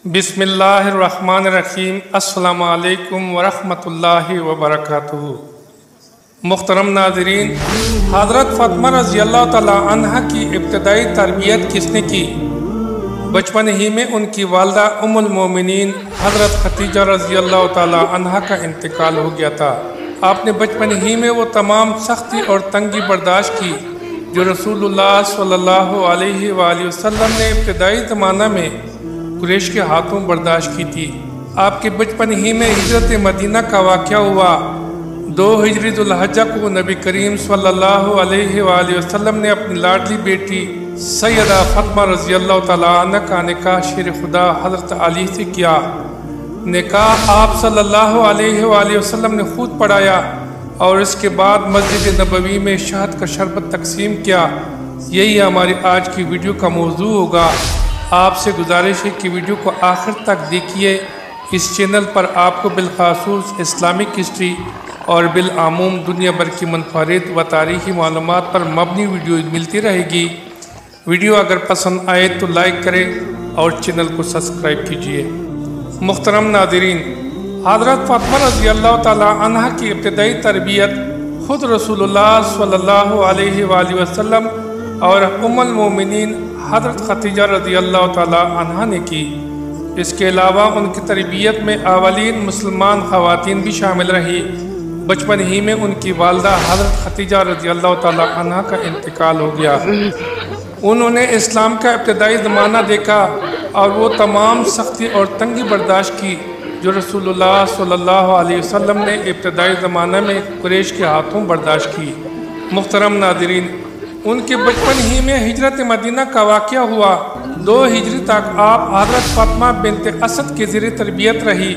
بسم اللہ الرحمن الرحیم۔ السلام علیکم ورحمۃ اللہ وبرکاتہ۔ محترم ناظرین، حضرت فاطمہ رضی اللہ تعالیٰ عنہ کی ابتدائی تربیت کس نے کی؟ بچپن ہی میں ان کی والدہ ام المومنین حضرت خدیجہ رضی اللہ تعالیٰ عنہ کا انتقال ہو گیا تھا۔ آپ نے بچپن ہی میں وہ تمام سختی اور تنگی برداشت کی جو رسول اللہ صلی اللہ علیہ وآلہ وسلم نے ابتدائی زمانہ میں قریش کے ہاتھوں برداشت کی تھی۔ آپ کے بچپن ہی میں ہجرت مدینہ کا واقعہ ہوا۔ 2 ہجری ذو الحجہ کو نبی کریم صلی اللہ علیہ وآلہ وسلم نے اپنی لاڈلی بیٹی سیدہ فاطمہ رضی اللہ تعالیٰ عنہ کا نکاح شیر خدا حضرت علی سے کیا۔ نکاح آپ صلی اللہ علیہ وآلہ وسلم نے خود پڑھایا اور اس کے بعد مسجد نبوی میں شہد کا شربت تقسیم کیا۔ یہی ہماری آج کی ویڈیو کا موضوع ہوگا۔ آپ سے گزارش ہے کہ ویڈیو کو آخر تک دیکھیے۔ اس چینل پر آپ کو بالخصوص اسلامک ہسٹری اور بالعموم دنیا بھر کی منفرد و تاریخی معلومات پر مبنی ویڈیو ملتی رہے گی۔ ویڈیو اگر پسند آئے تو لائک کریں اور چینل کو سبسکرائب کیجیے۔ محترم ناظرین، حضرت فاطمہ رضی اللہ تعالیٰ عنہ کی ابتدائی تربیت خود رسول اللہ صلی اللہ علیہ وآلہ وسلم اور ام المومنین حضرت خدیجہ رضی اللہ تعالیٰ عنہ نے کی۔ اس کے علاوہ ان کی تربیت میں اولین مسلمان خواتین بھی شامل رہی۔ بچپن ہی میں ان کی والدہ حضرت خدیجہ رضی اللہ تعالیٰ عنہ کا انتقال ہو گیا۔ انہوں نے اسلام کا ابتدائی زمانہ دیکھا اور وہ تمام سختی اور تنگی برداشت کی جو رسول اللہ صلی اللہ علیہ وسلم نے ابتدائی زمانہ میں قریش کے ہاتھوں برداشت کی۔ محترم ناظرین، ان کے بچپن ہی میں ہجرت مدینہ کا واقعہ ہوا۔ 2 ہجری تک آپ حضرت فاطمہ بنت اسد کے زیر تربیت رہی۔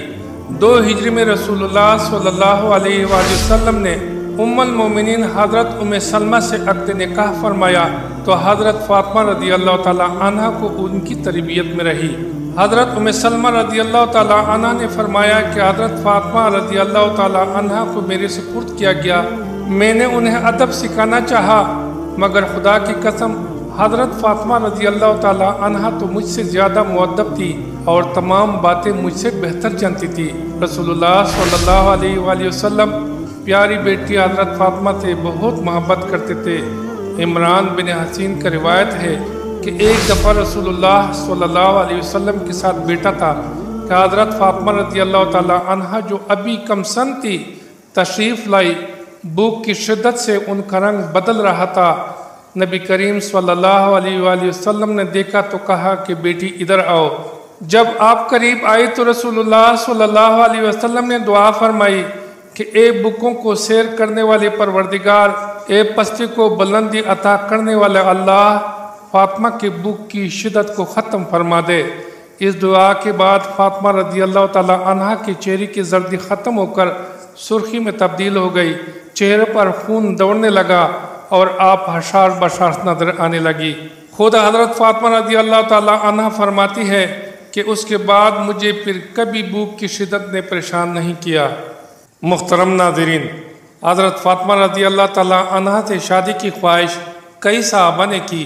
2 ہجری میں رسول اللہ صلی اللہ علیہ وآلہ وسلم نے ام المومنین حضرت ام سلمہ سے عقد نکاح فرمایا تو حضرت فاطمہ رضی اللہ تعالیٰ عنہ کو ان کی تربیت میں رہی۔ حضرت ام سلمہ رضی اللہ تعالیٰ عنہ نے فرمایا کہ حضرت فاطمہ رضی اللہ تعالیٰ عنہ کو میرے سپرد کیا گیا۔ میں نے انہیں ادب سکھانا چاہا مگر خدا کی قسم حضرت فاطمہ رضی اللہ تعالیٰ عنہ تو مجھ سے زیادہ مؤدب تھی اور تمام باتیں مجھ سے بہتر جانتی تھی۔ رسول اللہ صلی اللہ علیہ وآلہ وسلم پیاری بیٹی حضرت فاطمہ سے بہت محبت کرتے تھے۔ عمران بن حسین کا روایت ہے کہ ایک دفعہ رسول اللہ صلی اللہ علیہ وسلم کے ساتھ بیٹا تھا کہ حضرت فاطمہ رضی اللہ تعالیٰ عنہ جو ابھی کم سن تھی تشریف لائی۔ بھوک کی شدت سے ان کا رنگ بدل رہا تھا۔ نبی کریم صلی اللہ علیہ وآلہ وسلم نے دیکھا تو کہا کہ بیٹی ادھر آؤ۔ جب آپ قریب آئی تو رسول اللہ صلی اللہ علیہ وسلم نے دعا فرمائی کہ اے بھوکوں کو سیر کرنے والے پروردگار، اے پستی کو بلندی عطا کرنے والے اللہ، فاطمہ کے بھوک کی شدت کو ختم فرما دے۔ اس دعا کے بعد فاطمہ رضی اللہ تعالیٰ عنہ کے چہرے کی زردی ختم ہو کر سرخی میں تبدیل ہو گئی۔ چہرے پر خون دوڑنے لگا اور آپ حشار بشار نظر آنے لگی۔ خود حضرت فاطمہ رضی اللہ تعالیٰ عنہ فرماتی ہے کہ اس کے بعد مجھے پھر کبھی بھوک کی شدت نے پریشان نہیں کیا۔ محترم ناظرین، حضرت فاطمہ رضی اللہ تعالیٰ عنہ سے شادی کی خواہش کئی صحابہ نے کی،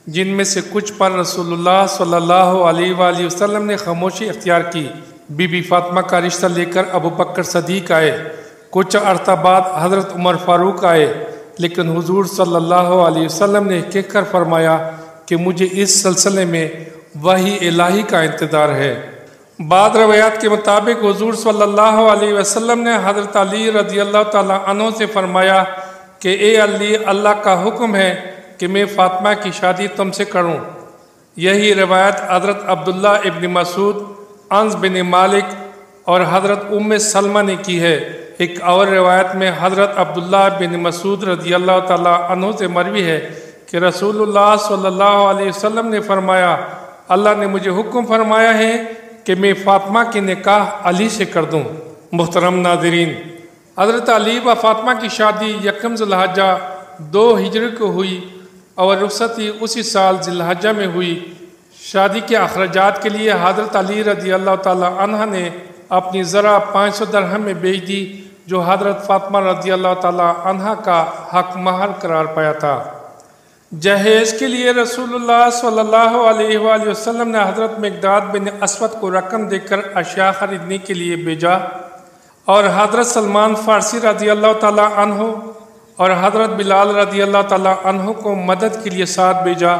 جن میں سے کچھ پر رسول اللہ صلی اللہ علیہ وآلہ وسلم نے خاموشی اختیار کی۔ بی بی فاطمہ کا رشتہ لے کر ابو بکر صدیق آئے، کچھ عرصہ بعد حضرت عمر فاروق آئے، لیکن حضور صلی اللہ علیہ وسلم نے کہہ کر فرمایا کہ مجھے اس سلسلے میں وحی الہی کا انتظار ہے۔ بعض روایات کے مطابق حضور صلی اللہ علیہ وسلم نے حضرت علی رضی اللہ تعالیٰ عنہ سے فرمایا کہ اے علی، اللہ کا حکم ہے کہ میں فاطمہ کی شادی تم سے کروں۔ یہی روایت حضرت عبداللہ ابن مسعود، انس بن مالک اور حضرت ام سلمہ نے کی ہے۔ ایک اور روایت میں حضرت عبداللہ بن مسعود رضی اللہ تعالیٰ عنہ سے مروی ہے کہ رسول اللہ صلی اللہ علیہ وسلم نے فرمایا، اللہ نے مجھے حکم فرمایا ہے کہ میں فاطمہ کی نکاح علی سے کر دوں۔ محترم ناظرین، حضرت علی و فاطمہ کی شادی یکم ذی الحجہ 2 ہجری کو ہوئی اور رخصتی اسی سال ذی الحجہ میں ہوئی۔ شادی کے اخراجات کے لیے حضرت علی رضی اللہ تعالیٰ عنہ نے اپنی زرع 500 درہم میں بیچ دی، جو حضرت فاطمہ رضی اللہ تعالیٰ عنہ کا حق مہر قرار پایا تھا۔ جہیز کے لیے رسول اللہ صلی اللہ علیہ وآلہ وسلم نے حضرت مقداد بن اسود کو رقم دے کر اشیاء خریدنے کے لیے بھیجا، اور حضرت سلمان فارسی رضی اللہ تعالیٰ عنہ اور حضرت بلال رضی اللہ تعالیٰ عنہ کو مدد کے لیے ساتھ بھیجا۔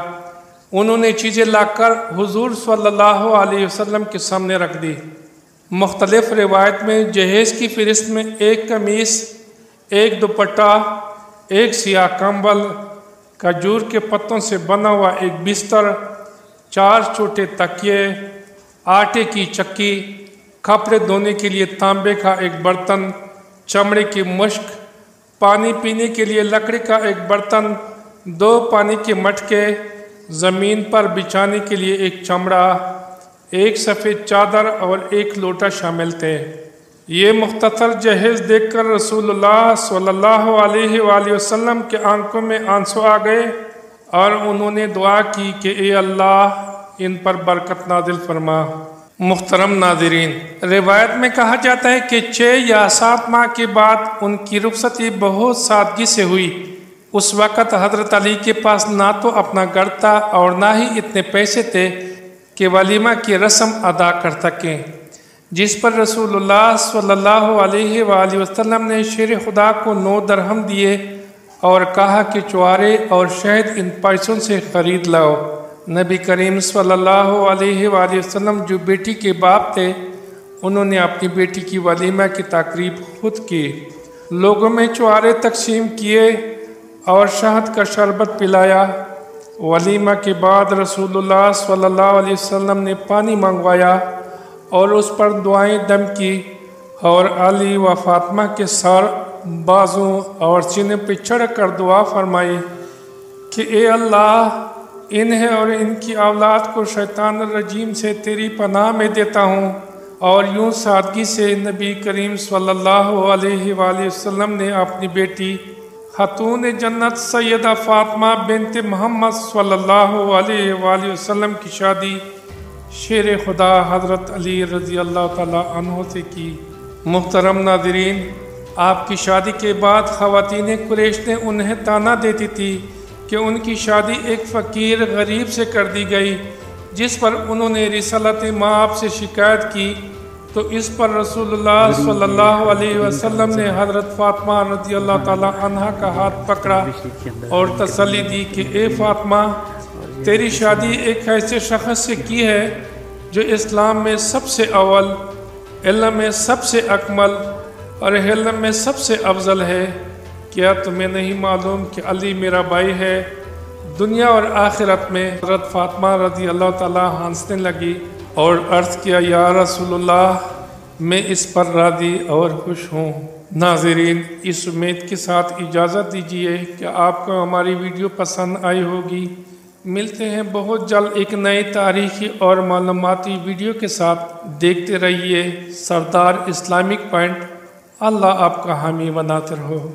انہوں نے چیزیں لا کر حضور صلی اللہ علیہ وسلم کے سامنے رکھ دی۔ مختلف روایت میں جہیز کی فہرست میں ایک قمیص، ایک دوپٹہ، ایک سیاہ کمبل، کھجور کے پتوں سے بنا ہوا ایک بستر، 4 چھوٹے تکیے، آٹے کی چکی، کپڑے دھونے کے لیے تانبے کا ایک برتن، چمڑے کی مشک، پانی پینے کے لیے لکڑی کا ایک برتن، 2 پانی کے مٹکے، زمین پر بچھانے کے لیے ایک چمڑا، ایک سفید چادر اور ایک لوٹا شامل تھے۔ یہ مختصر جہیز دیکھ کر رسول اللہ صلی اللہ علیہ وآلہ وسلم کے آنکھوں میں آنسو آ گئے، اور انہوں نے دعا کی کہ اے اللہ ان پر برکت نازل فرما۔ محترم ناظرین، روایت میں کہا جاتا ہے کہ 6 یا 7 ماہ کے بعد ان کی رخصتی بہت سادگی سے ہوئی۔ اس وقت حضرت علی کے پاس نہ تو اپنا گھر تھا اور نہ ہی اتنے پیسے تھے کہ ولیمہ کی رسم ادا کر سکیں، جس پر رسول اللہ صلی اللہ علیہ وآلہ وسلم نے شیر خدا کو 9 درہم دیے اور کہا کہ چوارے اور شہد ان پیسوں سے خرید لاؤ۔ نبی کریم صلی اللہ علیہ وآلہ وسلم جو بیٹی کے باپ تھے، انہوں نے اپنی بیٹی کی ولیمہ کی تقریب خود کی، لوگوں میں چوارے تقسیم کیے اور شہد کا شربت پلایا۔ ولیمہ کے بعد رسول اللہ صلی اللہ علیہ وسلم نے پانی منگوایا اور اس پر دعائیں دم کی، اور علی و فاطمہ کے سر، بازوں اور سینے پہ چڑھ کر دعا فرمائی کہ اے اللہ انہیں اور ان کی اولاد کو شیطان الرجیم سے تیری پناہ میں دیتا ہوں۔ اور یوں سادگی سے نبی کریم صلی اللہ علیہ وآلہ وسلم نے اپنی بیٹی خاتون جنت سیدہ فاطمہ بنت محمد صلی اللہ علیہ وآلہ وسلم کی شادی شیر خدا حضرت علی رضی اللہ تعالیٰ عنہ سے کی۔ محترم ناظرین، آپ کی شادی کے بعد خواتین قریش نے انہیں طعنہ دیتی تھی کہ ان کی شادی ایک فقیر غریب سے کر دی گئی، جس پر انہوں نے رسالت مآب سے شکایت کی، تو اس پر رسول اللہ صلی اللہ علیہ وسلم نے حضرت فاطمہ رضی اللہ تعالیٰ عنہ کا ہاتھ پکڑا اور تسلی دی کہ اے فاطمہ، تیری شادی ایک ایسے شخص سے کی ہے جو اسلام میں سب سے اول، علم میں سب سے اکمل اور حلم میں سب سے افضل ہے۔ کیا تمہیں نہیں معلوم کہ علی میرا بھائی ہے؟ دنیا اور آخرت میں حضرت فاطمہ رضی اللہ تعالیٰ ہنسنے لگی اور عرض کیا یا رسول اللہ، میں اس پر راضی اور خوش ہوں۔ ناظرین، اس امید کے ساتھ اجازت دیجیے کہ آپ کو ہماری ویڈیو پسند آئی ہوگی۔ ملتے ہیں بہت جلد ایک نئی تاریخی اور معلوماتی ویڈیو کے ساتھ۔ دیکھتے رہیے سردار اسلامک پوائنٹ۔ اللہ آپ کا حامی و ناصر ہو۔